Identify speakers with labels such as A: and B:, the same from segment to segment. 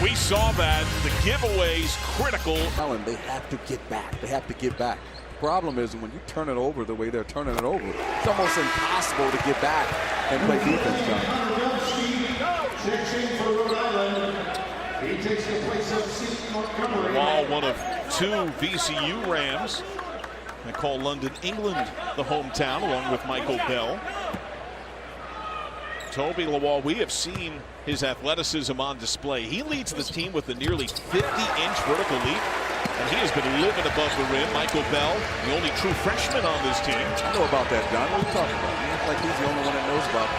A: We saw that. The giveaways critical.
B: They have to get back. They have to get back. The problem is when you turn it over the way they're turning it over, it's almost impossible to get back and play defense, John.
A: Wall, one of two VCU Rams. I call London, England, the hometown, along with Michael Bell. Toby Lawal, we have seen his athleticism on display. He leads the team with a nearly 50-inch vertical leap, and he has been living above the rim. Michael Bell, the only true freshman on this team.
B: I know about that, John. What are you talking about? He acts like he's the only one that knows about it.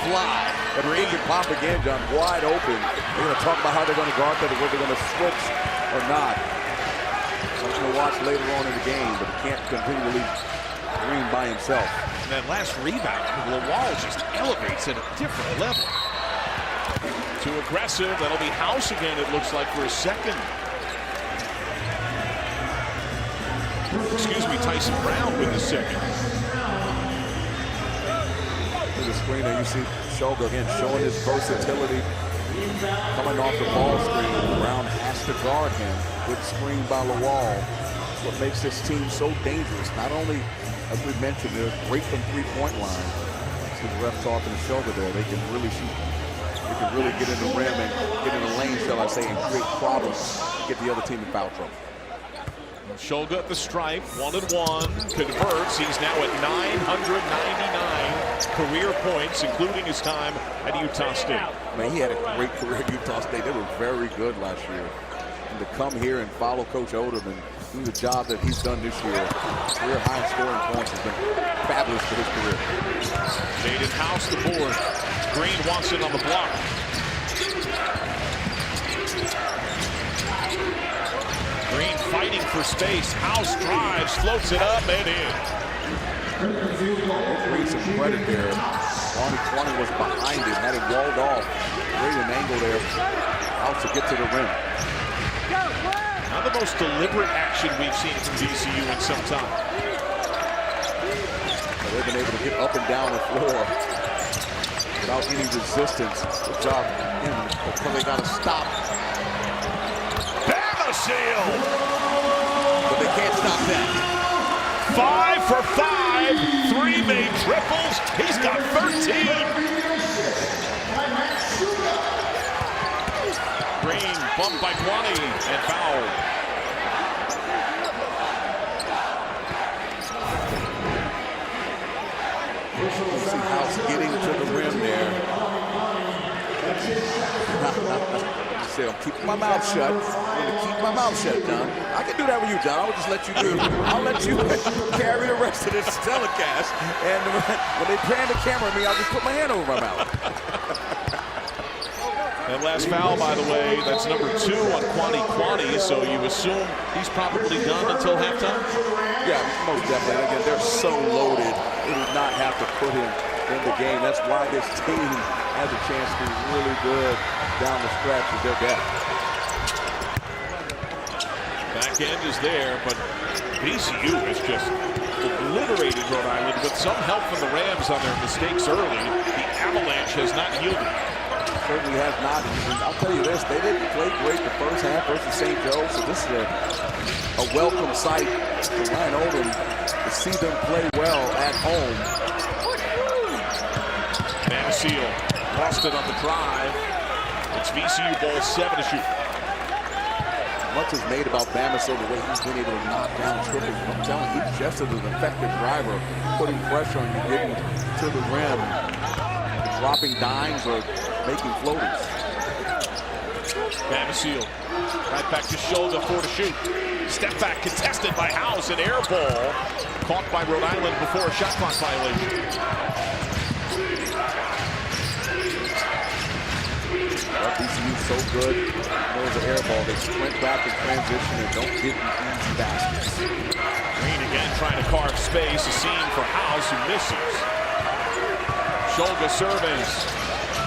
B: Fly. That range and pop again, John, wide open. They're going to talk about how they're going to guard that or whether they're going to switch or not. Something to watch later on in the game, but he can't continue to leave Green by himself.
A: And that last rebound, Lawal just elevates at a different level. Too aggressive. That'll be House again, it looks like, for a second. Excuse me, Tyson Brown with the second.
B: To the screen there, you see Shoga again showing his versatility. Coming off the ball screen, Brown has to guard him. Good screen by Lawal. What makes this team so dangerous. Not only, as we mentioned, they're great from three-point line. See the ref talking to Shoga there. They can really shoot. They can really get in the rim and get in the lane, shall I say, and create problems. Get the other team in foul trouble.
A: Shoga at the stripe, 1-1, converts. He's now at 999 career points, including his time at Utah State.
B: Man, he had a great career at Utah State. They were very good last year. And to come here and follow Coach Odom and do the job that he's done this year, career high scoring points, has been fabulous for his career.
A: Jaden House the board. Green wants it on the block. Green fighting for space. House drives, floats it up and in.
B: Green some credit there. 20 was behind him, had it walled off. Great an angle there. House to get to the rim.
A: Not the most deliberate action we've seen from VCU in some time.
B: They've been able to get up and down the floor without any resistance. Good job, until they got to stop.
A: Seal.
B: But they can't stop that.
A: 5 for 5. 3 made triples. He's got 13. Green bumped by 20 and fouled.
B: See House getting to the rim there. I'm keeping my mouth shut. I'm going to keep my mouth shut, John. I can do that with you, John. I'll just let you do it. I'll let you carry the rest of this telecast. And when they pan the camera at me, I'll just put my hand over my mouth.
A: That last foul, by the way, that's number 2 on Kwani. So you assume he's probably done until halftime?
B: Yeah, most definitely. Again, they're so loaded. They do not have to put him in the game. That's why this team has a chance to be really good down the stretch of their depth.
A: Back end is there, but VCU has just obliterated Rhode Island with some help from the Rams on their mistakes early. The Avalanche has not yielded.
B: Certainly has not. And I'll tell you this, they didn't play great the first half versus St. Joe, so this is a welcome sight for Ryan Odom to see them play well at home.
A: Seal lost it on the drive. It's VCU ball 7 to shoot.
B: Much is made about Bamisile, the way he's been able to knock down triples. I'm telling you, he's just as an effective driver, putting pressure on you, getting to the rim, dropping dimes or making floaters.
A: Bamisile right back to Shoga, 4 to shoot. Step back contested by House, an air ball caught by Rhode Island before a shot clock violation.
B: VCU's so good. There's an air ball. They sprint back in transition and don't give you easy baskets.
A: Green again trying to carve space. A seam for House, who misses. Shoga serving.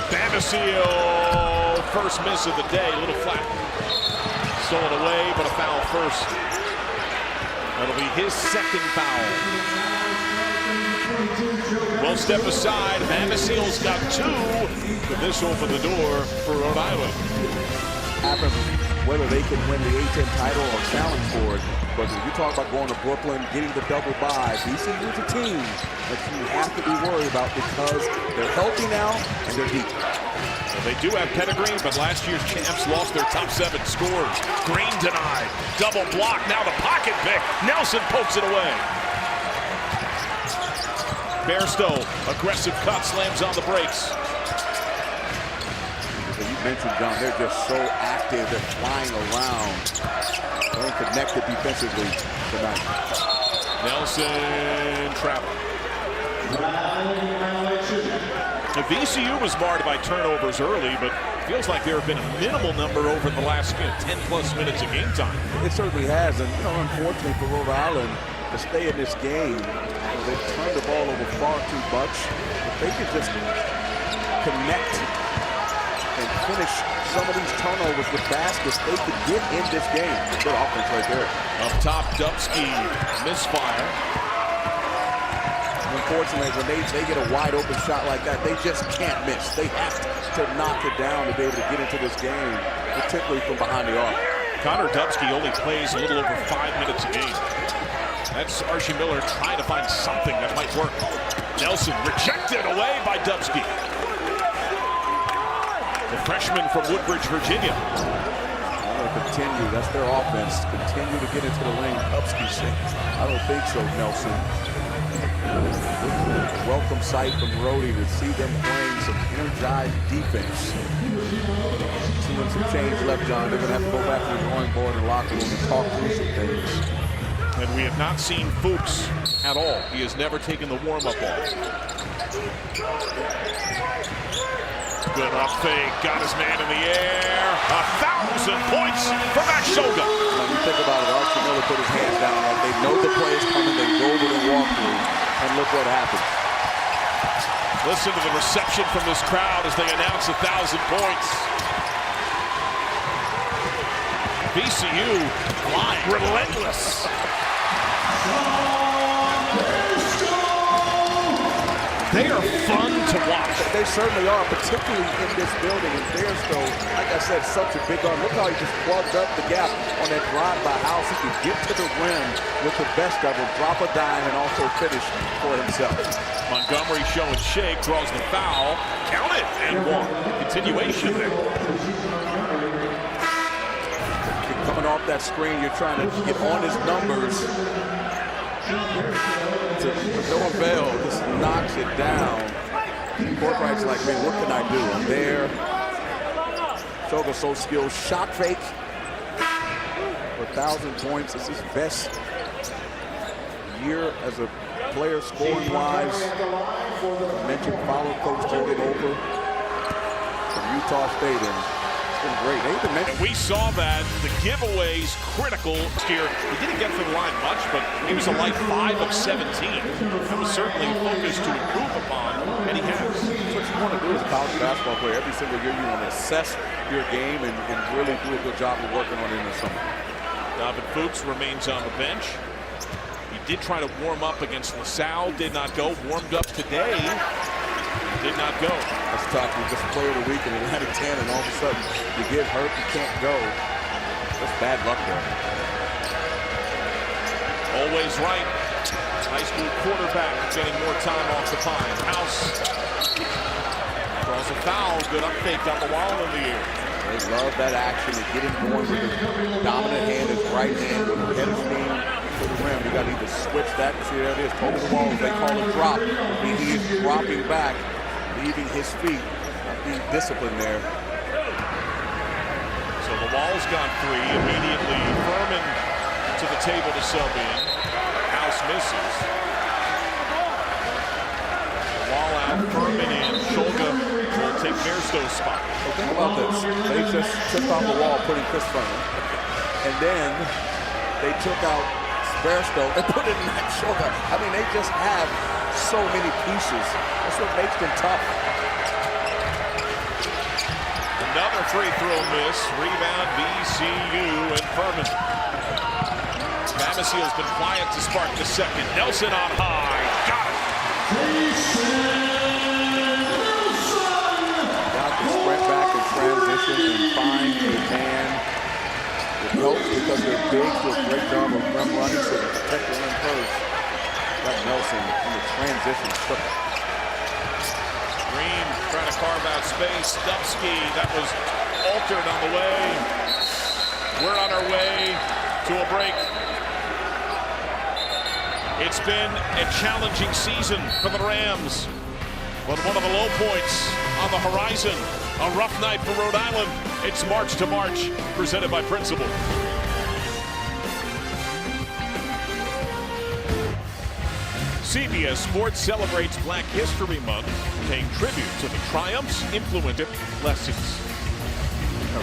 A: Bamisile, first miss of the day. A little flat. Stolen away, but a foul first. That'll be his second foul. Well, step aside. Mamaseal's got 2. But this opened the door for Rhode Island.
B: Happens whether they can win the A-10 title or challenge for it. But when you talk about going to Brooklyn, getting the double bye, VCU is a team that you have to be worried about because they're healthy now and they're deep.
A: Well, they do have pedigree, but last year's champs lost their top 7 scorers. Green denied. Double block. Now the pocket pick. Nelson pokes it away. Bairstow, aggressive cut, slams on the brakes.
B: You mentioned, John, they're just so active. They're flying around. They're connected defensively tonight.
A: Nelson travel. The VCU was marred by turnovers early, but feels like there have been a minimal number over the last 10-plus minutes of game time.
B: It certainly has, and unfortunately for Rhode Island to stay in this game, they've turned the ball over far too much. If they could just connect and finish some of these turnovers with baskets, they could get in this game. Good offense right there.
A: Up top, Dubsky, misfire.
B: Unfortunately, when they get a wide open shot like that, they just can't miss. They have to knock it down to be able to get into this game, particularly from behind the arc.
A: Connor Dubsky only plays a little over 5 minutes a game. That's Archie Miller trying to find something that might work. Nelson rejected away by Dubsky. The freshman from Woodbridge, Virginia.
B: I'm going to continue. That's their offense. Continue to get into the lane. Dubsky said, I don't think so, Nelson. Welcome sight from Rhodey to see them playing some energized defense. Some change left, John. They're going to have to go back to the drawing board and locker room and talk through some things.
A: And we have not seen Fuchs at all. He has never taken the warm-up ball. Good up fake, got his man in the air. 1,000 points for Max Shoga.
B: When you think about it, Archie Miller put his hands down. Like they know the play is coming. They go over the walkthrough, and look what happens.
A: Listen to the reception from this crowd as they announce 1,000 points. VCU flying, relentless. They are fun to watch.
B: They certainly are, particularly in this building. And Bairstow, like I said, such a big arm. Look how he just plugged up the gap on that drive by House. He can get to the rim with the best of them, drop a dime, and also finish for himself.
A: Montgomery showing shake, draws the foul. Count it, and one. Continuation there.
B: Coming off that screen, you're trying to get on his numbers. To no avail, just knocks it down. Courtwright's like, man, what can I do? I'm there. Shoga so skilled. Shot fake. For 1,000 points. This is his best year as a player scoring-wise. I mentioned follow coach took it over from Utah State, and it's been great.
A: And we saw that the giveaways critical here. He didn't get to the line much, but he was a light 5 of 17. That was certainly a focus to improve upon, and he has.
B: That's what you want to do as a college basketball player. Every single year you want to assess your game and really do a good job of working on it in the summer.
A: Donovan Fuchs remains on the bench. He did try to warm up against LaSalle, did not go. Warmed up today, did not go.
B: That's tough. You're just player of the week in Atlantic 10, and all of a sudden you get hurt, you can't go. That's bad luck there.
A: Always right. High school quarterback getting more time off the pine. House draws a foul. Good up fake on the wall in the air.
B: They love that action and get him going with his dominant hand, his right hand, with the head of steam to the rim. You got to either switch that. See, there it is. Over the wall. They call it drop. He is dropping back, leaving his feet. Being disciplined there.
A: So the wall's got 3 immediately. Furman to the table to sub in. House misses. The wall out. Furman in. Shoga will take Bairstow's spot.
B: Well, think about this. They just took off the wall, putting Chris Furman, and then they took out Bairstow and put it in that Shoga. I mean, they just have so many pieces. That's what makes them tough.
A: Another free throw miss. Rebound VCU and Furman. Mamaseal's been quiet to spark the second. Nelson on high. Got it.
B: Got to sprint back and transition and find the man. It helps because they're big, do a great job of rim running, so they protect the rim first. Got Nelson in the transition triple.
A: Green trying to carve out space. Dubsky, that was altered on the way. We're on our way to a break. It's been a challenging season for the Rams, but one of the low points on the horizon. A rough night for Rhode Island. It's March to March, presented by Principal. CBS Sports celebrates Black History Month, paying tribute to the triumphs, influence, lessons.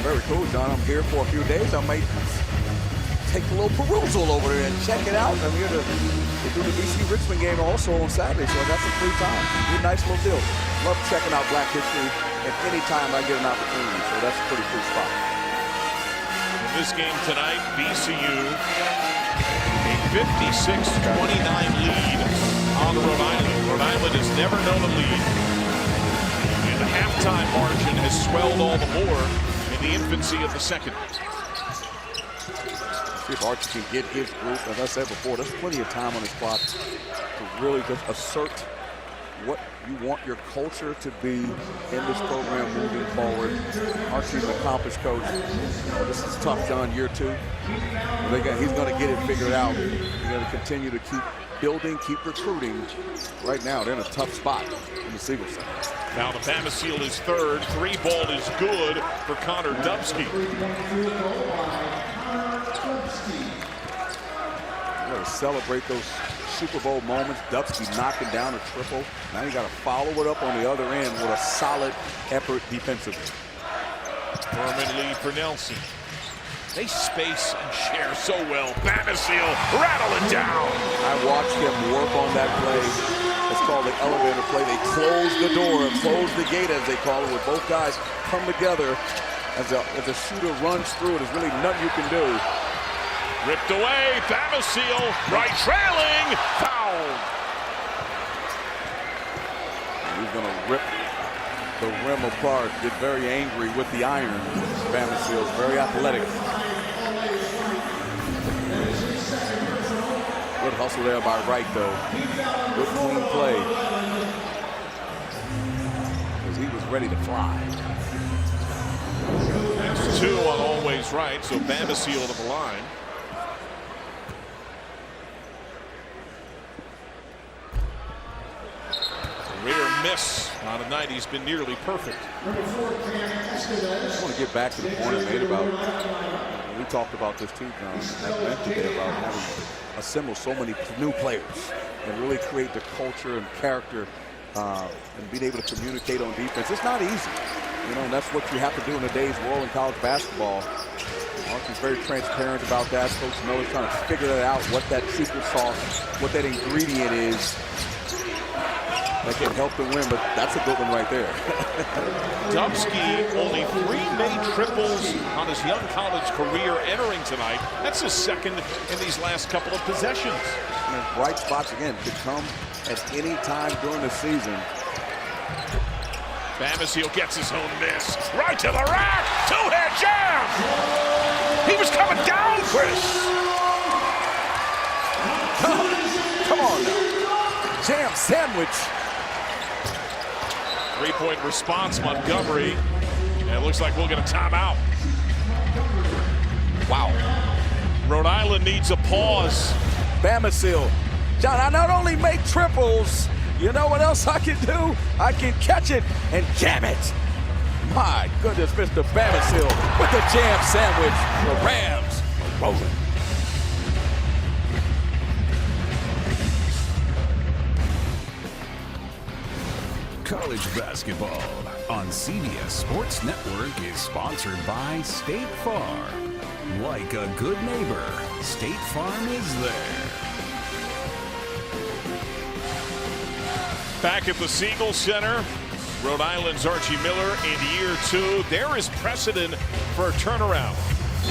B: Very cool, John. I'm here for a few days. I might take a little perusal over there and check it out. I'm here to do the VCU Richmond game also on Saturday, so I got some free time. Be a nice little deal. Love checking out Black history at any time I get an opportunity, so that's a pretty cool spot.
A: In this game tonight, VCU, a 56-29 lead on Rhode Island. Rhode Island has never known a lead, and the halftime margin has swelled all the more in the infancy of the second.
B: See if Archie can get his group. As I said before, there's plenty of time on his clock to really just assert what you want your culture to be in this program moving forward. Archie's an accomplished coach. You know, this is tough, John, year two. He's going to get it figured out. He's going to continue to keep building, keep recruiting. Right now, they're in a tough spot in the Siegel Center.
A: Now the Pamasiel is third. 3 ball is good for Connor Dubsky.
B: To celebrate those Super Bowl moments. Dubsky knocking down a triple. Now you got to follow it up on the other end with a solid effort defensively.
A: Furman lead for Nelson. They space and share so well. Pamasiel rattle it down.
B: I watched him work on that play. It's called the elevator play. They close the door, close the gate as they call it, where both guys come together. As a shooter runs through it, there's really nothing you can do.
A: Ripped away, Pamasiel, right trailing, foul.
B: He's going to rip the rim apart, get very angry with the iron. Pamasiel's very athletic. Good hustle there by Wright, though. Good clean play. Because he was ready to fly.
A: That's 2 on Always Right, so Pamasiel to the line. Career miss on a night he's been nearly perfect.
B: I just want to get back to the point I made about, we talked about this too, John, that mentioned there about having assembled so many new players and really create the culture and character and being able to communicate on defense. It's not easy, you know, and that's what you have to do in today's world in college basketball. Archie's very transparent about that. Coach Miller's trying to figure that out, what that secret sauce, what that ingredient is that can help them win, but that's a good one right there.
A: Dubsky only 3 made triples on his young college career entering tonight. That's his second in these last couple of possessions.
B: And bright spots, again, could come at any time during the season.
A: Pamasiel gets his own miss. Right to the rack. 2-hit jam. He was coming down, Chris.
B: Come on now. Jam sandwich.
A: 3-point response, Montgomery. And it looks like we'll get a timeout.
B: Wow.
A: Rhode Island needs a pause.
B: Pamasiel. John, I not only make triples, you know what else I can do? I can catch it and jam it. My goodness, Mr. Pamasiel with the jam sandwich. The Rams are rolling.
C: College basketball on CBS Sports Network is sponsored by State Farm. Like a good neighbor, State Farm is there.
A: Back at the Siegel Center, Rhode Island's Archie Miller in year 2. There is precedent for a turnaround.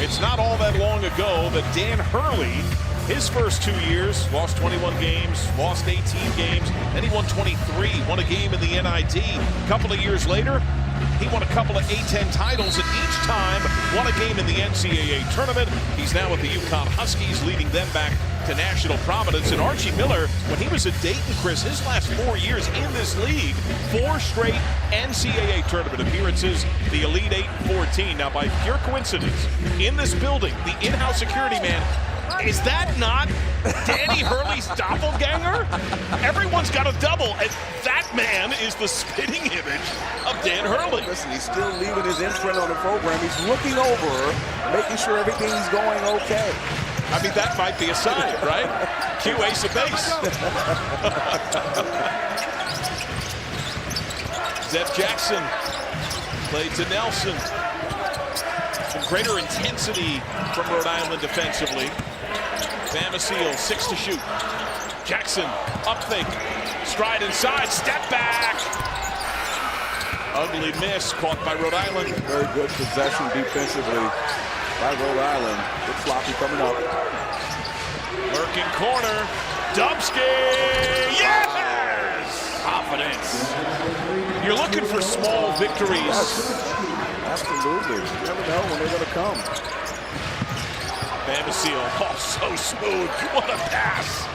A: It's not all that long ago that Dan Hurley His first 2 years, lost 21 games, lost 18 games, then he won 23, won a game in the NIT. A couple of years later, he won a couple of A-10 titles, and each time won a game in the NCAA tournament. He's now with the UConn Huskies, leading them back to national prominence. And Archie Miller, when he was at Dayton, Chris, his last 4 years in this league, 4 straight NCAA tournament appearances, the Elite 8 and 14. Now, by pure coincidence, in this building, the in-house security man, is that not Danny Hurley's doppelganger? Everyone's got a double, and that man is the spitting image of Dan Hurley.
B: Listen, he's still leaving his imprint on the program. He's looking over, making sure everything's going okay.
A: I mean, that might be a sign, right? Cue ace of base. Zeph Jackson played to Nelson. Some greater intensity from Rhode Island defensively. Bamasil, 6 to shoot. Jackson, up fake. Stride inside, step back. Ugly miss, caught by Rhode Island.
B: Very good possession defensively by Rhode Island. Good sloppy coming up.
A: Lurking corner. Dubsky! Yes! Confidence. You're looking for small victories.
B: Yes, absolutely. You never know when they're going to come.
A: Bamasil, oh, so smooth. What a pass.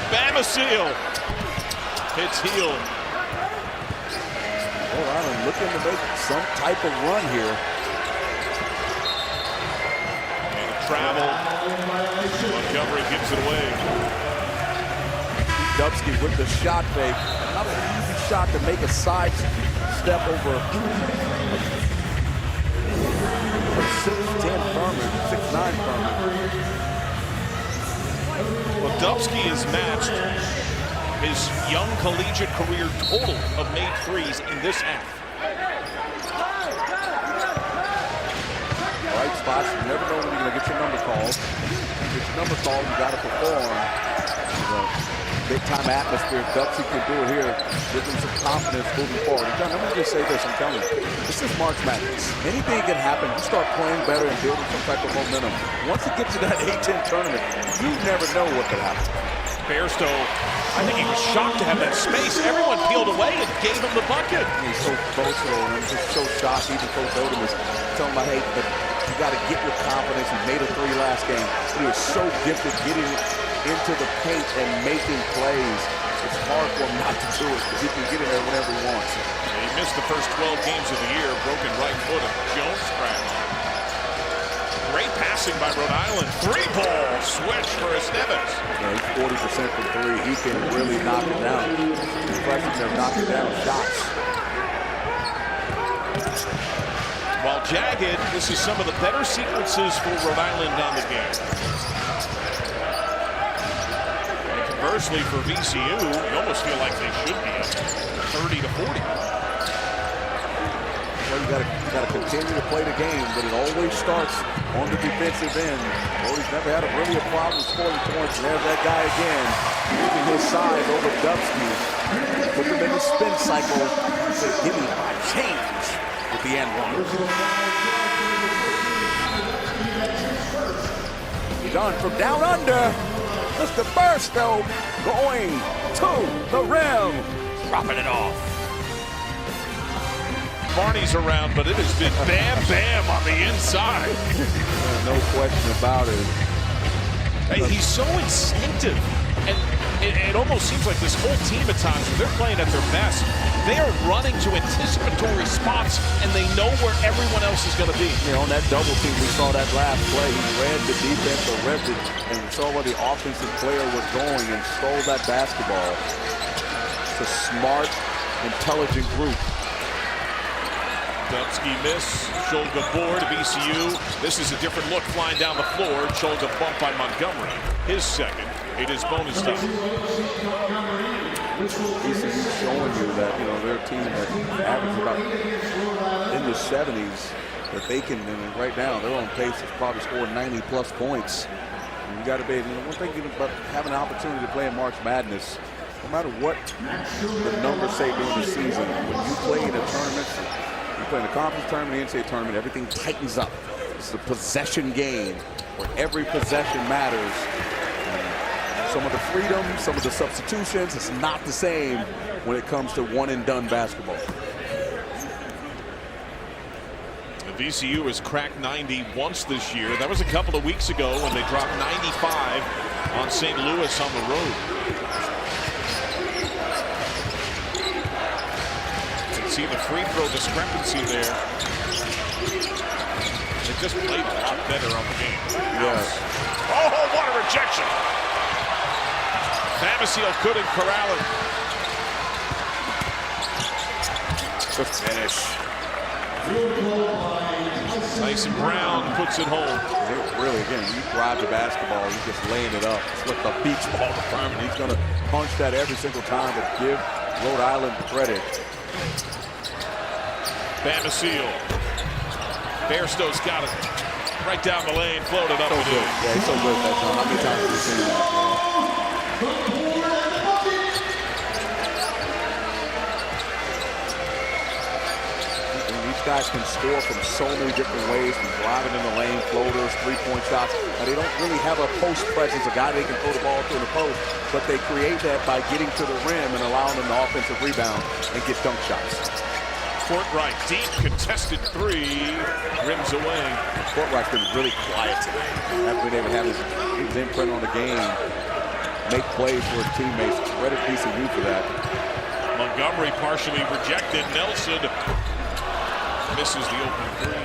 A: Bamasil hits heel.
B: Rhode Island looking to make some type of run here.
A: And travel. Montgomery gives it away.
B: Dubsky with the shot fake. Not an easy shot to make a side step over. 6'10" Furman, 6'9" Furman.
A: Well, Dubsky has matched his young collegiate career total of made threes in this half.
B: Right spots, you never know when you're going to get your number called. Get your number called, you got to perform. Big-time atmosphere. Dubsky can do it here. Give him some confidence moving forward. John, let me just say this. I'm telling you, this is March Madness. Anything can happen. You start playing better and building some type of momentum. Once you get to that A-10 tournament, you never know what could happen.
A: Bairstow, I think he was shocked to have that space. Everyone peeled away and gave him the bucket.
B: He's so versatile and just so shocked. Even Coach Odom was telling him, hey, but you got to get your confidence. He made a 3 last game. He was so gifted getting into the paint and making plays. It's hard for him not to do it because he can get in there whenever he wants.
A: He missed the first 12 games of the year. Broken right foot of Jones cracked. Great passing by Rhode Island. 3-ball switch for Esteves.
B: Yeah, he's 40% from 3. He can really knock it down. He's pressing them, knocking down shots.
A: While jagged, this is some of the better sequences for Rhode Island on the game. Conversely, for VCU, you almost feel like they should be up 30 to 40.
B: Well, you got to continue to play the game, but it always starts on the defensive end. Brody's never had a problem scoring points, and there's that guy again, using his size over Dubsky. Put them in the spin cycle. Say, give me my change with the end one. John from down under. Mr. Bairstow going to the rim. Dropping it off.
A: Barney's around, but it has been bam, bam on the inside.
B: No question about it.
A: Hey, he's so instinctive. And it almost seems like this whole team at times, when they're playing at their best, they are running to anticipatory spots, and they know where everyone else is going to be.
B: You know, on that double team, we saw that last play. He read the defense or read it, and saw where the offensive player was going and stole that basketball. It's a smart, intelligent group.
A: Dubsky miss, Scholga board, VCU. This is a different look flying down the floor. Scholga bumped by Montgomery. His second. It is bonus time.
B: VCU showing you that, you know, they're a team that averages about in the 70s, that they can, and right now they're on pace to probably score 90-plus points. And you got to be, you know, one thing about having an opportunity to play in March Madness, no matter what the numbers say during the season, when you play in a tournament, you play in a conference tournament, the NCAA tournament, everything tightens up. It's a possession game. where every possession matters. Some of the freedom, some of the substitutions, it's not the same when it comes to one-and-done basketball.
A: The VCU has cracked 90 once this year. That was a couple of weeks ago when they dropped 95 on St. Louis on the road. You can see the free throw discrepancy there. They just played a lot better on the game.
B: Yes.
A: Oh, what a rejection! Bamisile couldn't corral it.
B: The finish.
A: Tyson Brown puts it home.
B: Really, again, you drive the basketball, he's just laying it up. It's like the beach ball requirement. He's going to punch that every single time, but give Rhode Island credit.
A: Bamisile. Bairstow's got it. Right down the lane, floated up
B: So
A: and
B: good.
A: in.
B: Yeah, he's so good that time. How many times have we seen that? These guys can score from so many different ways, from driving in the lane, floaters, three-point shots. And they don't really have a post presence, a guy they can throw the ball to in the post, but they create that by getting to the rim and allowing them to offensive rebound and get dunk shots.
A: Courtright, deep contested three, rims away.
B: Courtright's been really quiet today. Hasn't been able to have his imprint on the game, make plays for his teammates. Credit VCU for that.
A: Montgomery partially rejected. Nelson misses the open three.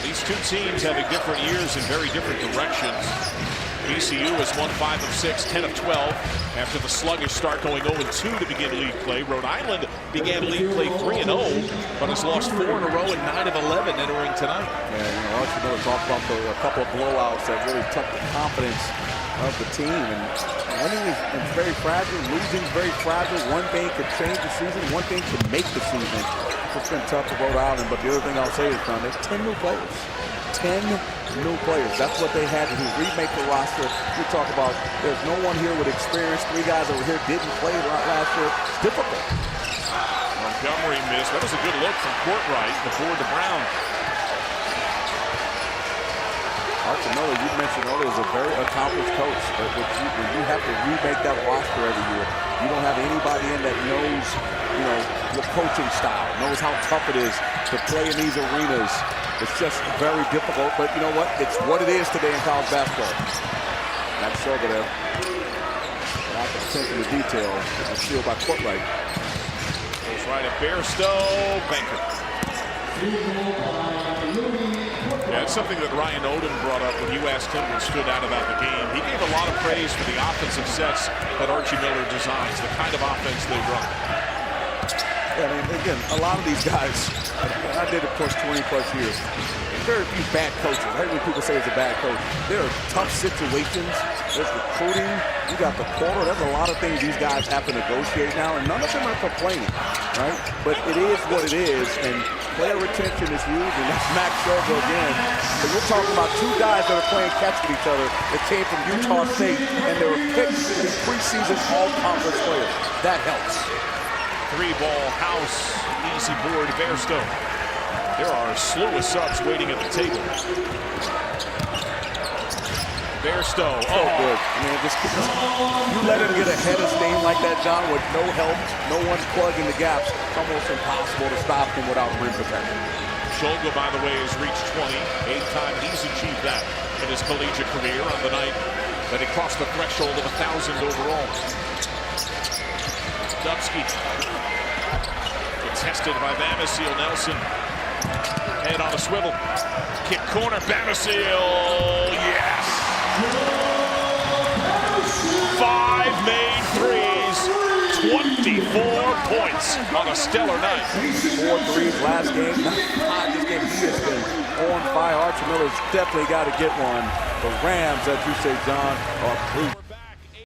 A: These two teams having different years in very different directions. VCU has won 5 of 6, 10 of 12 after the sluggish start, going 0-2 to begin league play. Rhode Island began league play 3-0, but has lost 4 in a row and 9 of 11 entering tonight.
B: Yeah, you know, Archie Miller talked about a couple of blowouts that really took the confidence of the team. And winning is very fragile, losing is very fragile. One thing could change the season, one thing could make the season. It's been tough for Rhode Island, but the other thing I'll say is, John, there's 10 new players. 10 new players. That's what they had to do. Remake the roster. We talk about there's no one here with experience. 3 guys over here didn't play last year. It's difficult.
A: Montgomery missed. That was a good look from Courtright. The board to Brown.
B: Archie Miller, you mentioned earlier, is a very accomplished coach. But when you have to remake that roster every year, you don't have anybody in that knows, you know, your coaching style, knows how tough it is to play in these arenas. It's just very difficult, but you know what? It's what it is today in college basketball. That's over there. Not the attention to detail. It's sealed by Courtright.
A: Goes right at Bairstow. Banker. Yeah, it's something that Ryan Odom brought up when you asked him what stood out about the game. He gave a lot of praise for the offensive sets that Archie Miller designs, the kind of offense they run.
B: Yeah, I mean, again, a lot of these guys, I did it for 20-plus years. Very few bad coaches. I hate when people say it's a bad coach. There are tough situations. There's recruiting. You got the portal. There's a lot of things these guys have to negotiate now, and none of them are complaining, right? But it is what it is, and player retention is huge, and that's Max Shogo again. But we're talking about 2 guys that are playing catch with each other that came from Utah State, and they were picked to be preseason all-conference players. That helps.
A: 3-ball house, easy board, Bairstow. There are a slew of subs waiting at the table. Bairstow,
B: So good. I mean, you let him get ahead of steam like that, John, with no help, no one plugging the gaps. It's almost impossible to stop him without rim protection.
A: Shogo, by the way, has reached 20. 8th time he's achieved that in his collegiate career on the night that he crossed the threshold of 1,000 overall. Dubsky. Contested by Bamisile. Nelson. Head on a swivel. Kick corner. Bamisile. Yes. 5 made threes. 24 points on a stellar night.
B: 4 threes last game. This game he has been on fire. Archie Miller's definitely got to get one. The Rams, as you say, John, are proof.